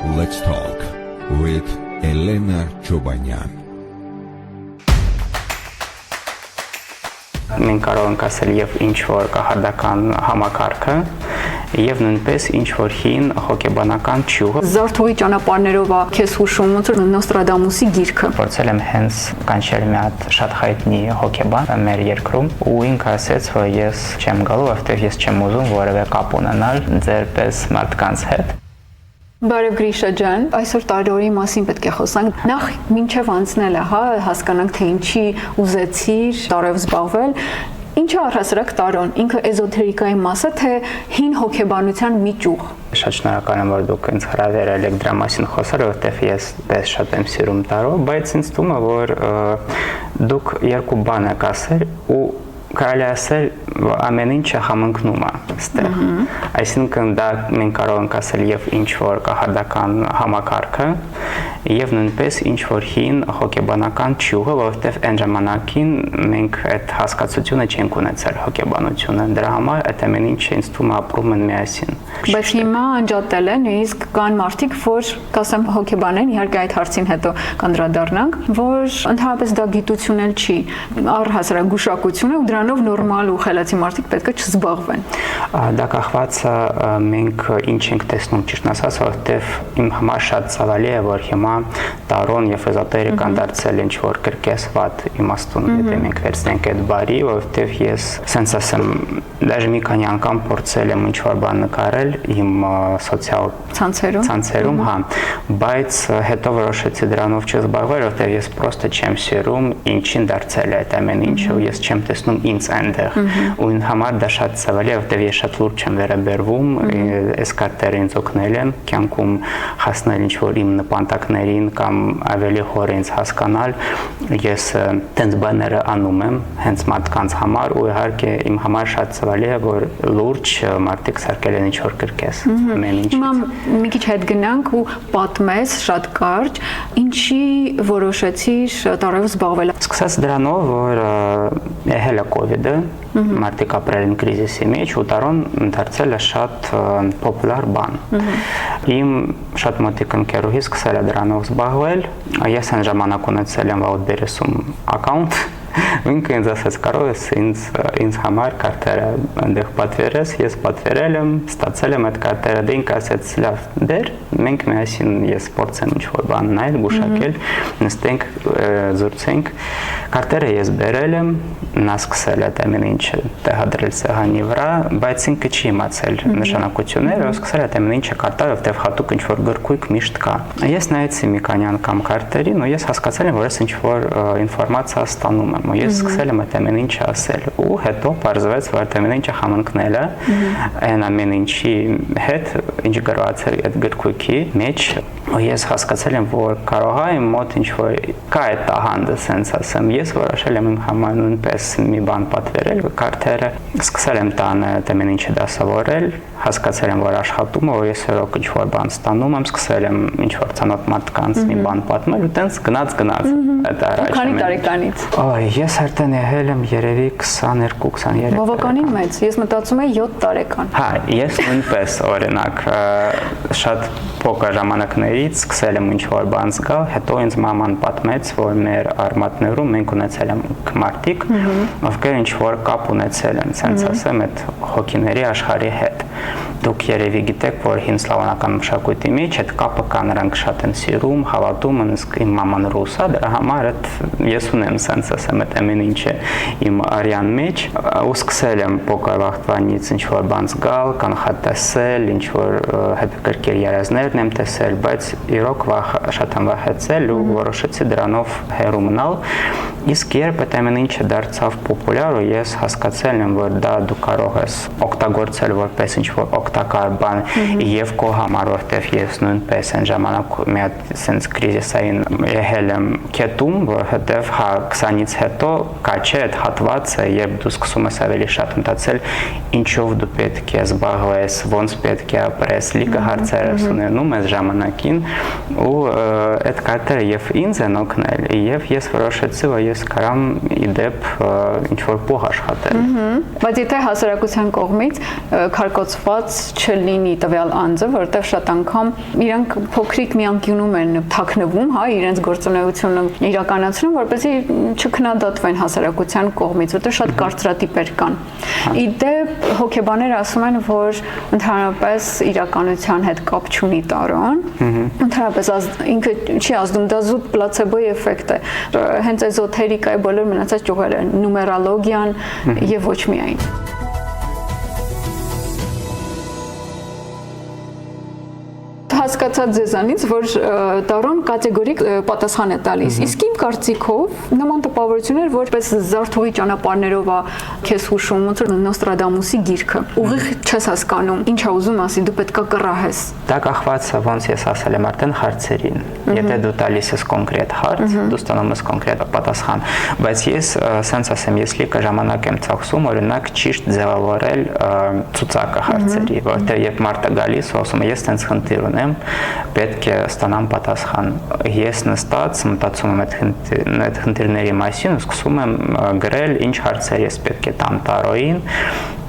Let's talk with Elena Chobanyan. Մենք կարող ենք ասել եւ ինչ որ կախարդական համակարգը եւ նույնպես ինչ որ հին հոգեբանական ճյուղը Զարթուղի ճանապարհներով քեզ հուշում ոնց որ Նոստրադամուսի գիրքը փորձել եմ հենց կանչել մի հատ շատ հայտնի հոգեբան մեր երկրում ու ինքը ասեց որ ես չեմ գալու որովհետեւ ես չեմ ուզում որևէ կապ ունենալ ձեր պես մարդկանց հետ Բարև Գրիշա ջան, այսօր տարօրի մասին պետք է խոսանք։ Նախ մինչև անցնելը, հասկանանք թե ինչի ուզեցիր տարով զբաղվել։ Ինչը առհասարակ տարոն, ինքը էզոթերիկայի մասը, թե հին հոգեբանության մի ճյուղ։ Շատ շնորհակալ եմ որ դուք ինձ հրավիրել եք դրա մասին խոսել, որովհետև ես պես շատ եմ սիրում տարով, բայց ինձ թվում է որ դուք երկու բան եք ասել ու կարելի ասել ամեն ինչը համընկնում է այստեղ այսինքն դա մենք կարող ենք ասել եւ ինչ որ կախարդական համակարգը եւ նույնպես ինչ որ հին հոգեբանական ճյուղը որովհետեւ այն ժամանակին մենք այդ հասկացությունը չենք ունեցել հոգեբանությունը դրա համար այդ ամեն ինչը ինձ թվում է ապրում են միասին բայց հիմա անջատել են իսկ կան մարդիկ որ կասեմ հոգեբանեն իհարկե այդ հարցին հետո կանդրադառնանք որ ընդհանրապես դա գիտություն էլ չի առհասարակ գուշակություն է ու դրանով նորմալ ու խելացի մարդիկ պետք է չզբաղվեն դա կախված է մենք ինչ ենք տեսնում ճիշտ ասած որովհետեւ իմ համար շատ ցավալի է որ հիմա տարոն եւ էզոտերիկան դարձել ինչ որ կրկեսված իմաստուն եթե մենք վերցնենք այդ բարի որովհետեւ ես sense ասեմ դաժե մի քանի անգամ փորձել եմ ինչ որ բան նկարել իմ սոցիալ ցանցերում հա բայց հետո որոշեցի դրանով չզբաղվել որովհետեւ ես պրոստը չեմ սիրում ինչին դարձել է այդ ամեն ինչը ու ես չեմ տեսնում ինձ այնտեղ ու ինձ համար դա շատ ցավալի է որովհետեւ ես շատ լուրջ եմ վերաբերվում այս կարտերը ինձ օգնել են կյանքում հասնել ինչ որ իմ նպատակներին կամ ավելի խոր ինձ հասկանալ ես տենց բաները անում եմ հենց մարդկանց համար ու իհարկե իմ համար շատ ցավալի է որ լուրջ մարդիկ սարքել են ինչ որ կրկես ամեն ինչ հիմա մի քիչ հետ գնանք ու պատմես շատ կարճ ինչի որոշեցիր տարով զբաղվել սկսած դրանով որ եղել է կովիդը մարդիկ ապրել են կրիզիսի մեջ ու տարոն դարձել է շատ պոպուլար բան իմ շատ մոտիկ ընկերուհի սկսել է դրանով զբաղվել ես այն ժամանակ ունեցել եմ Wildberries-ում account ինքը ինձ ասաց կարող ես ինձ համար կարտերը այնտեղ պատվերես ես պատվերել եմ ստացել եմ այդ կարտերը դե ինքը ասաց լավ դեր մենք միասին ես փորձեմ ինչ որ բան նայել գուշակել նստենք զրուցենք կարտերը ես բերել եմ նա սկսել այդ ամեն ինչը տեղադրել սեղանի վրա բայց ինքը չի իմացել նշանակությունները ու սկսել այդ ամեն ինչը կարտալ որտեղ հատուկ ինչ որ գրքույկ միշտ կա ես նայեցի մի քանի անգամ կարտերին ու ես հասկացել եմ որ ես ինչ որ ինֆորմացիա ստանում եմ ու ես սկսել եմ այդ ամեն ինչը ասել ու հետո բարձրացավ որ այդ ամեն ինչը համընկնել է այն ամեն ինչի հետ ինչ գրված է այդ գրքույկի մեջ ու ես հասկացել եմ որ կարող է իմ մոտ ինչ որ կա այդ տաղանդը sense ասեմ ես որոշել եմ իմ համար նույնպես մի բան պատվերել կարտերը սկսել եմ տանը այդ ամեն ինչը դասավորել հասկացել եմ որ աշխատում է որ ես երոք ինչ որ բան ստանում եմ սկսել եմ ինչ որ ցանոթ մարդկանց մի բան պատմել ու տենց գնաց այդ առաջ քանի տարեկանից ես արդեն եղել եմ երևի 22-23 բավականին մեծ ես մտածում եմ 7 տարեկան հա ես նույնպես օրինակ շատ փոքր ժամանակներից սկսել եմ ինչ որ բան զգալ հետո ինձ մաման պատմեց որ մեր արմատներում մենք ունեցել ենք մարդիկ ովքեր ինչ որ կապ ունեցել են sense ասեմ այդ հոգիների աշխարհի հետ դուք երևի գիտեք որ հին սլավոնական մշակույթի մեջ այդ կապը կա նրանք շատ են սիրում հավատում են իսկ իմ մաման ռուս է դրա համար այդ ես ունեմ sense ասեմ այդ ամեն ինչը իմ արյան մեջ ու սկսել եմ փոքր վաղտվանից ինչ որ բան զգալ կանխատեսել ինչ որ հետաքրքիր երազներն եմ տեսել բայց իրոք շատ եմ վախեցել ու որոշեցի դրանով հեռու մնալ իսկ երբ այդ ամեն ինչը դարձավ պոպուլյար ու ես հասկացել եմ որ դա դու կարող ես օգտագործել որպես ինչ որ օգտակար բան եւ քո համար որտեվ ես նույնպես այն ժամանակ մի հատ sense կրիզիսային եղել եմ կետում որովհետեւ հա 20-ից հետո կա չէ այդ հատվածը երբ դու սկսում ես ավելի շատ մտածել ինչով դու պետք է զբաղվես ոնց պետք է ապրես լիքը հարցեր ես ունենում այս ժամանակին ու այդ կարտերը եւ ինձ են օգնել եւ ես որոշեցի որ ես կարամ իդեպ ինչ որ փող աշխատել բայց եթե հասարակության կողմից քարկոծված չլինի տվյալ անձը, որովհետև շատ անգամ իրանք փոքրիկ մի անկյունում են թաքնվում, հա, իրենց գործունեությունը իրականացնում, որպեսզի չքննադատվեն հասարակության կողմից, որտեղ շատ կարծրատիպեր կան։ Իդեպ հոգեբանները ասում են, որ ընդհանրապես իրականության հետ կապ չունի տարոն, ընդհանրապես ինքը չի ազդում, դա զուտ պլացեբո էֆեկտ է։ Հենց էզոթերիկայի բոլոր մնացած ճյուղերը, նումերոլոգիան եւ ոչ միայն։ Հասկացած ձեզանից, որ տարոն կատեգորիկ պատասխան է տալիս։ Իսկ իմ կարծիքով նման տպավորություններ, որպես զարթուղի ճանապարհներով է քեզ հուշում, ոնց որ Նոստրադամուսի գիրքը։ Ուղիղ չես հասկանում, ինչ է ուզում ասի, դու պետք է կռահես։ Դա կախված է, ոնց ես ասել եմ արդեն, հարցերին։ Եթե դու տալիս ես կոնկրետ հարց, դու ստանում ես կոնկրետ պատասխան, բայց ես ասենց ասեմ, ես լիքը ժամանակ եմ ծախսում, օրինակ ճիշտ ձևավորել ցուցակը հարցերի, որտեղ երբ մարդը գալիս ու ասում է, ես տենց խնդիր ունեմ, պետք է ստանամ պատասխան։ Ես նստած մտածում եմ այդ խնդիրների մասին ու սկսում եմ գրել ինչ հարցեր ես պետք է տամ տարոյին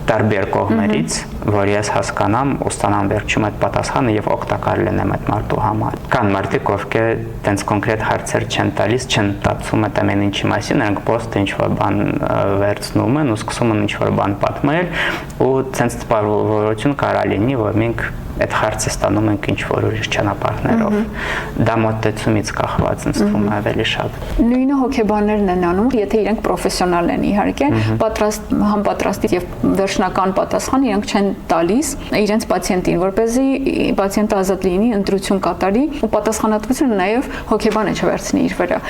տարբեր կողմերից, որ ես հասկանամ ու ստանամ վերջում այդ պատասխանը եւ օգտակար լինեմ այդ մարդու համար։ Կան մարդիկ, ովքեր տենց կոնկրետ հարցեր չեն տալիս, չեն մտածում այդ ամեն ինչի մասին, նրանք պոստը ինչ-որ բան վերցնում են ու սկսում են ինչ-որ բան պատմել ու տենց տպավորություն կարա լինի, որ մենք այդ հարցը ստանում ենք ինչ-որ ուրիշ ճանապարհներով։ Դա մոտեցումից կախված ինձ թվում է ավելի շատ։ Նույնը հոգեբաններն են անում, եթե իրենք պրոֆեսիոնալ են իհարկե, համապատրաստի եւ վերջնական պատասխան իրենք չեն տալիս իրենց պացիենտին, որպեսզի պացիենտը ազատ լինի, ընտրություն կատարի ու պատասխանատվությունը նաեւ հոգեբանը չվերցնի իր վրա։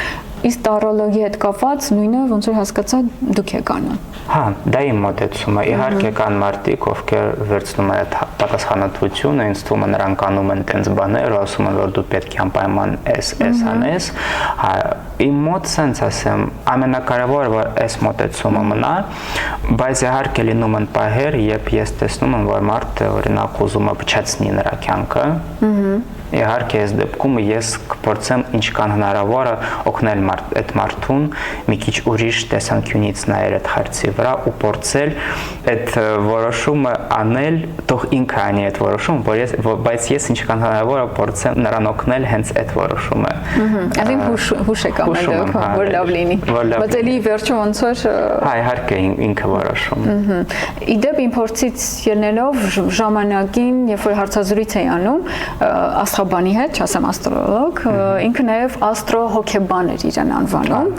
Իսկ տարոլոգի հետ կապված նույնը ոնց որ հասկացա դուք եք անում։ Հա, դա իմ մոտեցումը։ Իհարկե կան մարդիկ, ովքեր վերցնում են այդ պատասխանատվությունը, ինձ թվում է նրանք անում են տենց բաներ, ասում են, որ դու պետք է անպայման էս անես։ Հա, իմ մոտ sense ասեմ, ամենակարևորը որ այս մոտեցումը մնա, բայց իհարկե լինում են պահեր, երբ ես տեսնում եմ, որ մարդը օրինակ ուզում է փչացնի նրա կյանքը։ Իհարկե այս դեպքում ես կփորձեմ ինչքան հնարավոր է օգնել այդ մարդուն մի քիչ ուրիշ տեսանկյունից նայել այդ հարցի վրա ու փորձել այդ որոշումը անել, թող ինքը անի այդ որոշումը, բայց ես ինչքան հնարավոր է փորձեմ նրան օգնել հենց այդ որոշումը։ Այդին հուշ եք անել, որ լավ լինի։ Բայց էլի վերջում ոնց որ հա իհարկե ինքը որոշում։ Իդեպ իմ փորձից ելնելով ժամանակին, երբ որ հարցազրույց էի անում, բանի հետ, չասեմ աստրոլոգ, ինքը նաև աստրոհոգեբան էր իրեն անվանում։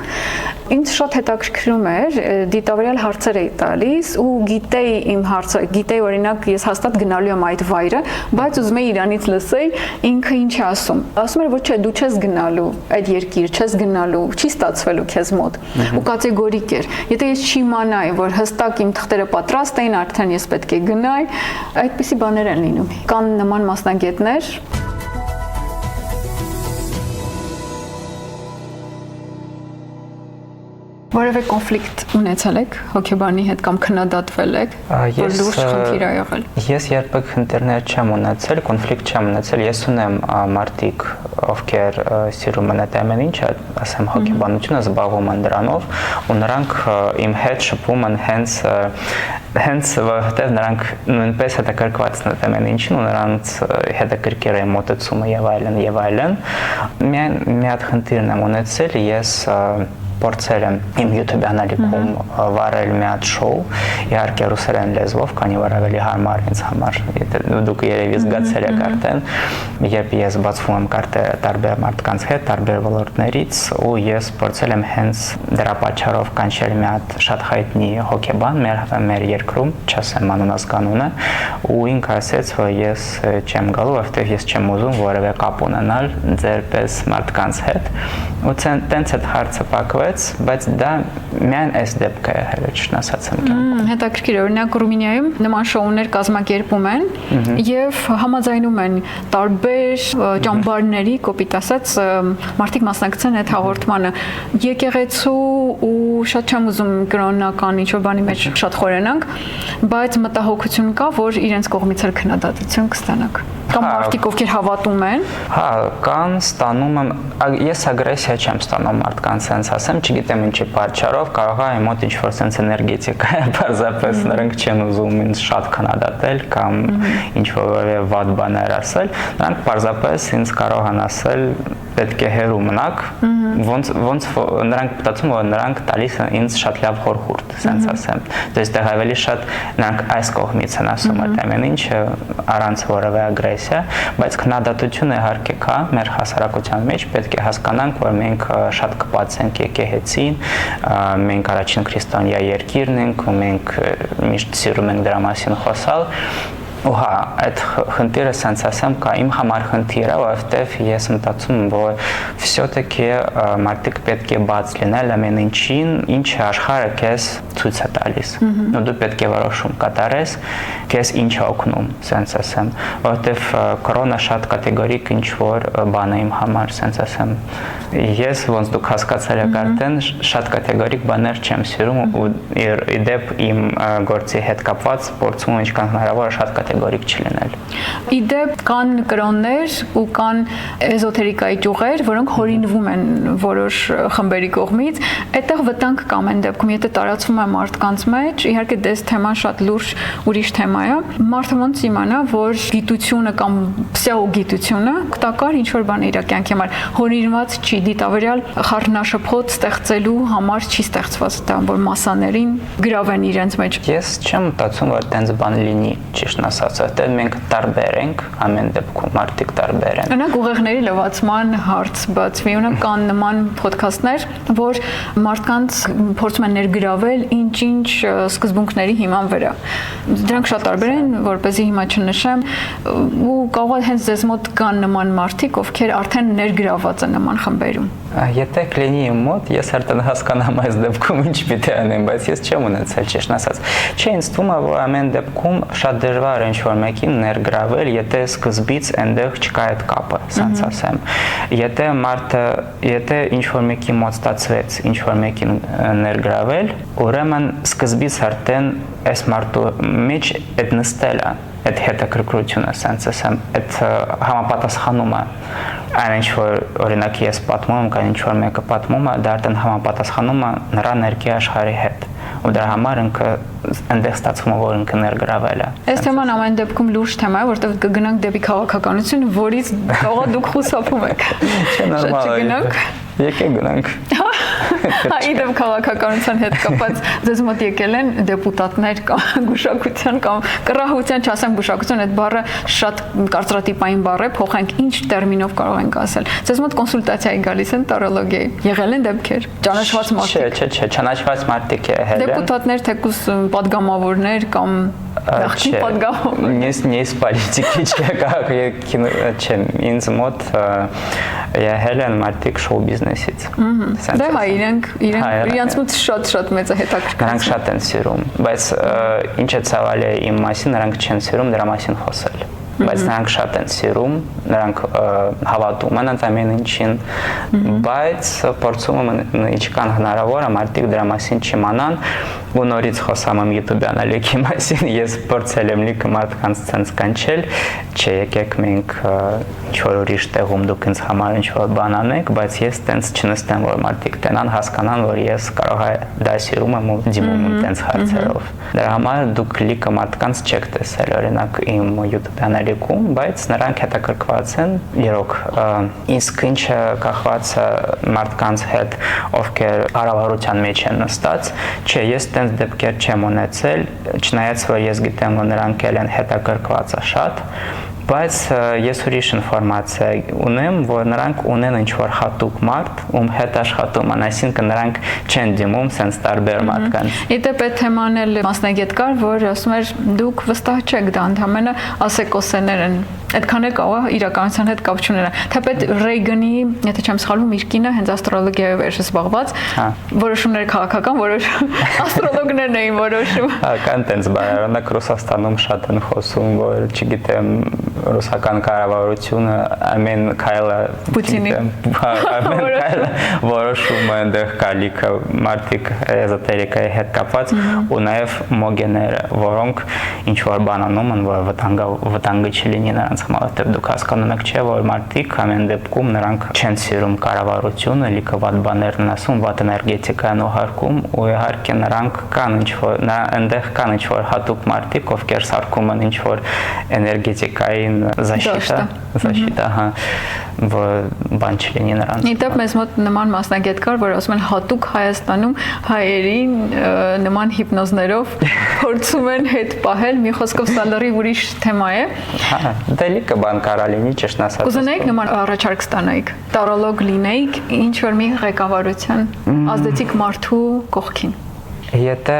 Ինձ շատ հետաքրքրում էր, դիտավորյալ հարցեր էի տալիս ու գիտեի իմ հարցը, գիտեի օրինակ ես հաստատ գնալու եմ այդ վայրը, բայց ուզում էի իրանից լսեի ինքը ինչ է ասում։ Ասում էր, որ չէ, դու չես գնալու այդ երկիր, չես գնալու, չի ստացվելու քեզ մոտ։ Ու կատեգորիկ էր։ Եթե ես չիմանայի, որ հստակ իմ թղթերը պատրաստ էին, արդեն ես պետք է գնայի, այդպիսի բաներ են լինում։ Կան նման մասնագետներ, որևէ կոնֆլիկտ ունեցել եք հոգեբանի հետ կամ քննադատվել եք, որ լուրջ խնդիր ա եղել։ Ես երբեք խնդիրներ չեմ ունեցել, կոնֆլիկտ չեմ ունեցել։ Ես ունեմ մարդիկ, ովքեր սիրում են այդ ամեն ինչը, ասեմ հոգեբանությունը զբաղվում են դրանով, ու նրանք իմ հետ շփվում են հենց որովհետև նրանք նույնպես հետաքրքրված են այդ ամեն ինչին ու նրանց հետաքրքիր է մոտեցումը եւ այլն։ Միայն մի հատ խնդիրն եմ ունեցել, ես փորձել եմ իմ YouTube անալիքում վարել մի հատ շոու, իհարկե ռուսերեն լեզվով, քանի որ ավելի հարմար ինձ համար, եթե դուք երևի զգացել եք արդեն, երբ ես բացվում եմ տարբեր մարդկանց հետ, տարբեր ոլորտներից, ու ես փորձել եմ հենց դրա պատճառով կանչել մի հատ շատ հայտնի հոգեբան մեր երկրում, չասեմ անունը, ու ինքը ասեց, որ ես չեմ գալու, որովհետև ես չեմ ուզում որևէ կապ ունենալ ձեր պես մարդկանց հետ, ու տենց այդ հարցը փակվեց, բայց դա միայն այս դեպքը է եղել, ճիշտ ասած եմ կյանքում։ Հետաքրքիր է, օրինակ Ռումինիայում նման շոուներ կազմակերպում են եւ համաձայնում են տարբեր ճամբարների, կոպիտ ասած, մարդիկ մասնակցեն այդ հաղորդմանը։ Եկեղեցու ու շատ չեմ ուզում կրոնական ինչ-որ բանի մեջ շատ խորենանք, բայց մտահոգություն կա, որ իրենց կողմից էլ քննադատություն կստանաք։ Կամ մարդիկ, ովքեր հավատում են։ Հա, կան ստանում եմ, ես ագրեսիա չեմ ստանում մարդկանց, sense ասեմ, չգիտեմ ինչի պատճառով, կարող է մոտ ինչ-որ sense էներգետիկա է, բարձրապես նրանք չեն ուզում ինձ շատ քննադատել կամ ինչ-որ վատ բաներ ասել, նրանք բարձրապես ինձ կարող են ասել պետք է հեռու մնաք, ոնց նրանք մտածում որ նրանք տալիս են ինձ շատ լավ խորհուրդ, sense ասեմ։ Դες դեռ ավելի շատ նրանք այս կողմից են ասում այդ ամեն ինչը առանց որևէ ագրեսիա, բայց քննադատությունը իհարկե կա մեր հասարակության մեջ, պետք է հասկանանք, որ մենք շատ կպած ենք եկեղեցին, մենք առաջին քրիստոնյա երկիրն ենք ու մենք միշտ սիրում ենք դրա մասին խոսալ։ Ու հա, այդ խնդիրը sense ասեմ կա իմ համար խնդիրը, որովհետև ես մտածում եմ, որ все-таки մարդիկ պետք է բաց լինել ամեն ինչին, ինչը աշխարհը քեզ ցույց է տալիս։ Ու դու պետք է որոշում կատարես, քեզ ինչ է օգնում, sense ասեմ, որովհետև կորոնա շատ կատեգորիկ ինչ որ բան է իմ համար, sense ասեմ։ Ես ոնց դուք հասկացել եք արդեն շատ կատեգորիկ բաներ չեմ սիրում ու իդեպ իմ գործի հետ կապված փորձում եմ ինչքան հնարավոր է շատ կատեգորիկ չլինել։ Իդեպ կան կրոններ ու կան էզոթերիկայի ճյուղեր, որոնք հորինվում են որոշ խմբերի կողմից, այդտեղ վտանգ կամ են դեպքում, եթե տարածվում է մարդկանց մեջ, իհարկե դες թեման շատ լուրջ ուրիշ թեմա է, մարդը ոնց իմանա, որ գիտությունը կամ պսեուդոգիտությունը կտակար ինչ որ բան իր կյանքի համար հորինված չի, դիտավորյալ խառնաշփոթ ստեղծելու համար չի ստեղծված դա, որ մասաներին գրավեն իրենց մեջ։ Ես չեմ մտածում, որ տենց բան լինի, ճիշտն ասած, այդտեղ մենք տարբեր ենք, ամեն դեպքում մարդիկ տարբեր են։ Օրինակ ուղեղների լվացման հարց բացվի, օրինակ կան նման ոդքասթներ, որ մարդկանց փորձում են ներգրավել ինչ-ինչ սկզբունքների հիման վրա։ Դրանք շատ տարբեր են, որպեսզի հիմա չնշեմ, ու կարող է հենց ձեզ մոտ կան նման մարդիկ, ովքեր արդեն ներգրաված են նման խմբերում։ Եթե կլինի իմ մոտ, ես արդեն հասկանամ այս դեպքում ինչ պիտի անեմ, բայց ես չեմ ունեցել ճիշտն ասած։ Չէ, ինձ թվում է, որ ամեն դեպքում շատ դժվար է ինչ-որ մեկին ներգրավել, եթե սկզբից այնտեղ չկա այդ կապը, ասած ասեմ։ Եթե ինչ-որ մեկի մոտ ստացվեց ինչ-որ մեկին ներգրավել, ուրեմն սկզբից արդեն այս մարդու մեջ այդ նստել է, այդ հետաքրքրությունը, ասած ասեմ, այդ համապատասխանում է։ Այն ինչ որ օրինակ ես պատմում եմ, կամ ինչ որ մեկը պատմում է, դա արդեն համապատասխանում է նրա ներքի աշխարհի հետ։ Ու դրա համար ինքը այնտեղ ստացվում է, որ ինքը ներգրավել է։ Այս թեման ամեն դեպքում լուրջ թեմա է, որտեղ կգնանք դեպի քաղաքականություն, որից կարող դուք խուսափում եք։ Չէ, նորմալ է։ Եկեք գնանք։ Հա, իդեպ քաղաքականության հետ կապված ձեզ մոտ եկել են դեպուտատներ կամ գուշակության կամ կռահության, չասեմ գուշակություն, այդ բառը շատ կարծրատիպային բառ է, փոխենք ինչ տերմինով կարող ենք ասել։ Ձեզ մոտ կոնսուլտացիայի գալիս են տարոլոգիայի։ Եղել են դեպքեր, ճանաչված մարդիկ։ Չէ, ճանաչված մարդիկ եղել են։ Դեպուտատներ, թեկուզ падգամավորներ կամ նախկին падգամավորներ։ Не из политики, չեմ, ինձ մոտ եղել են մարդիկ շոու բիզնեսից։ Դա հա, իրենց մոտ շատ մեծ է հետաքրքրություն։ Նրանք շատ են սիրում, բայց ինչ է ցավալի իմ մասին, նրանք չեն սիրում դրա մասին խոսել։ Բայց նրանք շատ են սիրում, նրանք հավատում են այդ ամեն ինչին, բայց փորձում են ինչքան հնարավոր է մարդիկ դրա մասին չիմանան, ու նորից խոսամ եմ YouTube անալիքի մասին, ես փորձել եմ լիքը մարդկանց ցած կանչել, չէ, եկեք մենք ինչ-որ ուրիշ տեղում դուք ինձ համար ինչ-որ բան անեք, բայց ես տենց չնստեմ, որ մարդիկ տենան, հասկանան, որ ես կարող եմ դա սիրում եմ ու դիմում եմ տենց հարցերով։ Դրա համար դուք լիքը մարդկանց չեք տեսել, օրինակ իմ YouTube անալիքում, բայց նրանք հետաքրքրված են, իրոք, իսկ ինչը կախված է մարդկանց հետ, ովքեր կառավարության մեջ են նստած, չէ, ես տենց դեպքեր չեմ ունեցել, չնայած որ ես գիտեմ, որ նրանք են հետաքրքրված շատ, բայց ես ուրիշ ինֆորմացիա ունեմ, որ նրանք ունեն ինչ-որ հատուկ մարդ, ում հետ աշխատում են, այսինքն նրանք չեն դիմում սենց տարբեր մարդկանց։ Իդեպ այդ թեման էլ մասնագետ կար, որ ասում էր դուք վստահ չեք, դա ընդհանրապես ասեկոսեներ են, այդքան էլ կարող է իրականության հետ կապ չունենա։ Թեպետ Ռեյգանի, եթե չեմ սխալվում, իր կինը հենց աստրոլոգիայով էր զբաղված, որոշումները քաղաքական, որոշ աստրոլոգներն էին որոշում։ Կան տենց բարերոնակ Ռուսաստանում շատ են խոսում, որ չգիտեմ ռուսական կառավարությունը ամեն քայլը Պուտինի որոշում է այնտեղ կալիքը մարդիկ էզոտերիկայի հետ կապված ու նաև մոգեները, որոնք ինչ որ բան անում են, որ վտանգը չլինի նրանց խմալ, որտեղ դուք հասկանում եք, չէ, որ մարդիկ ամեն դեպքում նրանք չեն սիրում կառավարությունը, լիքը վատ բաներն ասում, վատ էներգետիկան ուղարկում, ու իհարկե նրանք կան ինչ-որ այնտեղ կան ինչ-որ հատուկ մարդիկ, ովքեր սարքում են ինչ-որ էներգետիկային защита, հա, որ բան չլինի նրանց։ Իդեպ մեզ մոտ նման մասնագետ կար, որ ասում են հատուկ Հայաստանում հայերին նման հիպնոզներով փորձում են հետ պահել, մի խոսքով սա լրիվ ուրիշ թեմա է։ Հա, դե լիքը բան կարա լինի, ճիշտ ասած։ Կուզենայիք նման առաջարկ ստանայիք, տարոլոգ լինեիք, ինչ որ մի ղեկավարության ազդեցիկ մարդու կողքին։ Եթե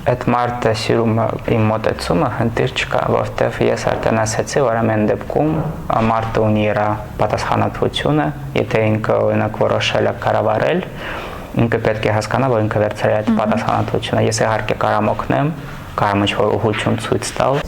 այդ մարդը սիրում է իմ մոտեցումը, խնդիր չկա, որովհետև ես արդեն ասացի, որ ամեն դեպքում մարդը ունի իր պատասխանատվությունը, եթե ինքը օրինակ որոշել է կառավարել, ինքը պետք է հասկանա, որ ինքը վերցրել է այդ պատասխանատվությունը։ Ես իհարկե կարամ օգնեմ, կարամ ինչ-որ ուղղություն ցույց տալ։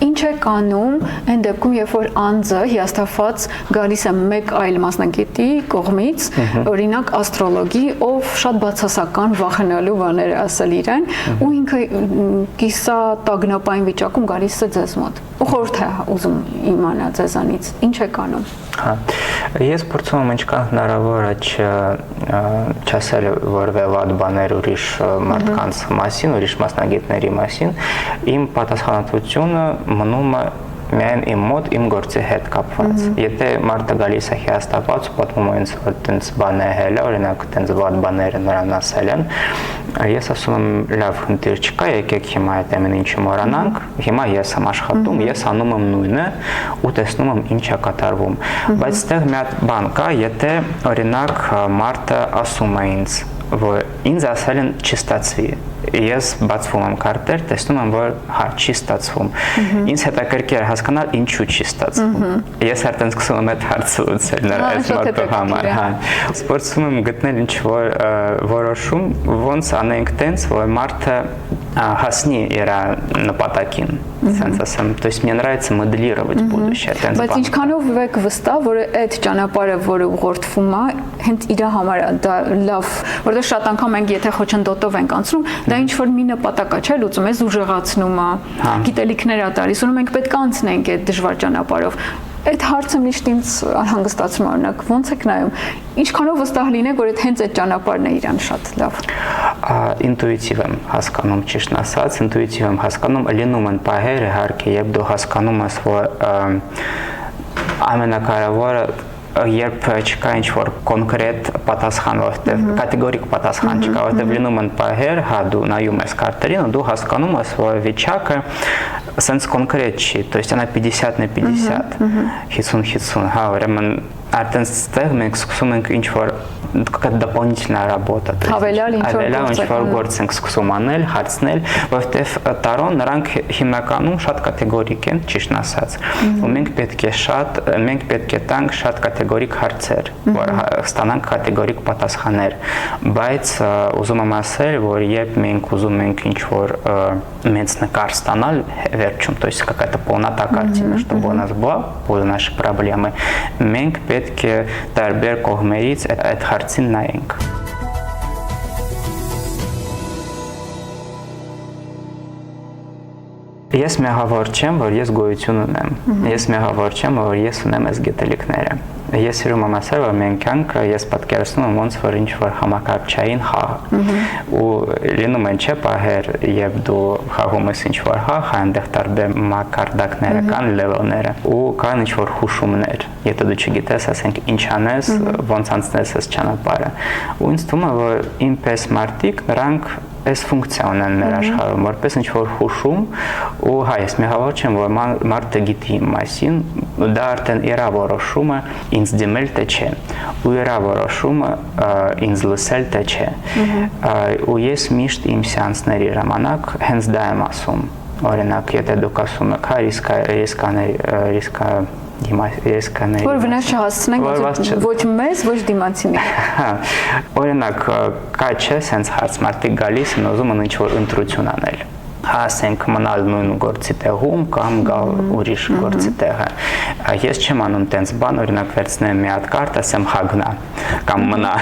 Ինչ է կանում այն դեպքում, երբ որ անձը հիասթափված գալիս է մեկ այլ մասնագետի կողմից, օրինակ աստրոլոգի, ով շատ բացասական վախենալու բաներ է ասել իրեն, ու ինքը կիսա տագնապային վիճակում գալիս է ձեզ մոտ։ Ու խորհուրդ է ուզում իմանալ ձեզանից, ինչ է կանում։ Հա, ես փորձում եմ ինչքան հնարավոր չասել որևէ վատ բաներ ուրիշ մարդկանց մասին, ուրիշ մասնագետների մասին, իմ պատասխանատվությունը մնում է միայն իմ մոտ, իմ գործի հետ կապված։ Եթե մարդը գալիս է հիասթափված ու պատմում է ինձ, որ տենց բան է հել, օրինակ տենց վատ բաները նրան ասել են, ես ասում եմ, լավ, խնդիր չկա, եկեք հիմա այդ ամեն ինչը մոռանանք, հիմա ես եմ աշխատում, ես անում եմ նույնը ու տեսնում եմ ինչ է կատարվում։ Բայց այդտեղ մի հատ բան կա, եթե օրինակ մարդը ասում է ինձ, որ ինձ ասել են չի ստացվի, ես բացվում եմ կարտեր, տեսնում եմ, որ հա, չի ստացվում։ Ինձ հետաքրքիր է հասկանալ ինչու չի ստացվում։ Ես արդեն սկսում եմ այդ հարցը լուծել նրա այս մարդու համար, հա։ Փորձում եմ գտնել ինչ-որ որոշում, ոնց անենք տենց, որ մարդը հասնի իր նպատակին, ասենց ասեմ, то есть мне нравится моделировать будущее, տենց բան։ Բայց ինչքանով եք վստահ, որ այդ ճանապարհը, որը ուղղորդվում է, հենց իր համար է, դա լավ, որովհետև շատ անգամ մենք եթե խոչընդոտով ենք անցնում, դա ինչ որ մի նպատակ է, չէ՞, լուծում է, ուժեղացնում է, գիտելիքներ է տալիս, ու մենք պետք է անցնենք այդ դժվար ճանապարհով։ Այդ հարցը միշտ ինձ հանգստացնում է, օրինակ, ոնց եք նայում, ինչքանով վստահ լինեք, որ այդ հենց այդ ճանապարհն է իրան շատ լավ։ Ինտուիտիվ եմ հասկանում, ճիշտ ասած, ինտուիտիվ եմ հասկանում, լինում են պահեր, իհարկե, երբ դու հասկանում ես, որ ամենակարևորը երբ չկա ինչ-որ կոնկրետ պատասխան, որտեղ կատեգորիկ պատասխան չկա, որտեղ լինում են պահեր, հա դու նայում ես կարտերին ու դու հասկանում ես, որ վիճակը սենց կոնկրետ չի, то есть она 50 на 50, 50-50, հա, ուրեմն արդեն ստեղ մենք սկսում ենք ինչ-որ какая-то дополнительная работа, то есть ինչ-որ գործ ենք սկսում անել, հարցնել, որովհետև տարոն նրանք հիմնականում շատ կատեգորիկ են, ճիշտ ասած, ու մենք պետք է տանք շատ կատեգորիկ հարցեր, որ ստանանք կատեգորիկ պատասխաններ, բայց ուզում եմ ասել, որ երբ մենք ուզում ենք ինչ-որ մեծ նկար ստանալ վերջում, то есть какая-то полнота картины, чтобы у нас была, были наши проблемы, մենք պետք է տարբեր կողմերից այդ հարցին նայենք։ Ես մեղավոր չեմ, որ ես գոյություն ունեմ։ Ես մեղավոր չեմ, որ ես ունեմ այս գիտելիքները։ Ես սիրում եմ ասել, որ մենք կյանք ես պատկերացնում եմ ոնց որ ինչ-որ համակարգչային խաղ։ Ու լինում են չէ պահեր, երբ դու խաղում ես ինչ-որ խաղ, այնտեղ տարբեր մակարդակներ կան, լեվելները, ու կան ինչ-որ հուշումներ։ Եթե դու չգիտես, ասենք ինչ անես, ոնց անցնես այս ճանապարհը։ Ու ինձ թվում է, որ ինպես մարդիկ նրանք այս ֆունկցիա ունեն մեր աշխարհում, որպես ինչ-որ հուշում, ու հա, ես մեղավոր չեմ, որ մարդը գիտի իմ մասին, դա արդեն իրա որոշումը ինձ դիմել թե չէ, ու իրա որոշումը ինձ լսել թե չէ, ու ես միշտ իմ սեանսների ժամանակ հենց դա եմ ասում, օրինակ, եթե դուք ասում եք, հա, որ վնաս չհասցնենք ոչ մեզ, ոչ դիմացինին։ Հա, օրինակ, կա չէ սենց հարց մարդիկ գալիս են ուզում են ինչ-որ ընտրություն անել։ ասենք մնալ նույն գործի տեղում կամ գալ ուրիշ գործի տեղը։ Ես չեմ անում տենց բան, օրինակ վերցնեմ մի հատ կարտ, ասեմ հագնա կամ մնա։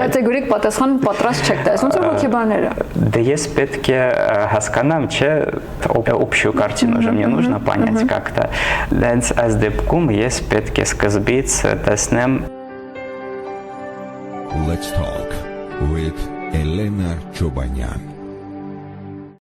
Կատեգորիկ պատասխան պատրաստ չեք տալիս, ոնց որ հոգեբանները։ Да ես պետք է հասկանամ, չէ, общую картину же мне нужно понять как-то։ Դենց այս դեպքում ես պետք է սկզբից տեսնեմ Let's talk with Elena Chobanyan.